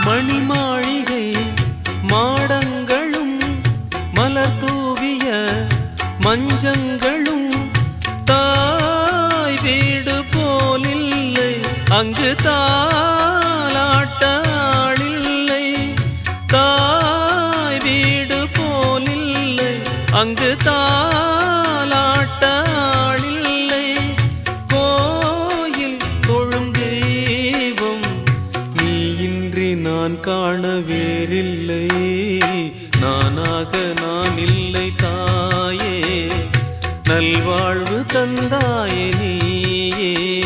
மணிமாளிகை மாடங்களும் மலர் தூவிய மஞ்சங்களும் தாய் வீடு போலில்லை அங்கு தாலாட்டாளில்லை தாய் வீடு போலில்லை அங்கு தாலாட்டாளில்லை கோயில் தொழும் தெய்வம் நீ இன்றி நான் காண வேறில்லை நானாக நான் இல்லை தாயே நல்வாழ்வு தந்தாயே நீயே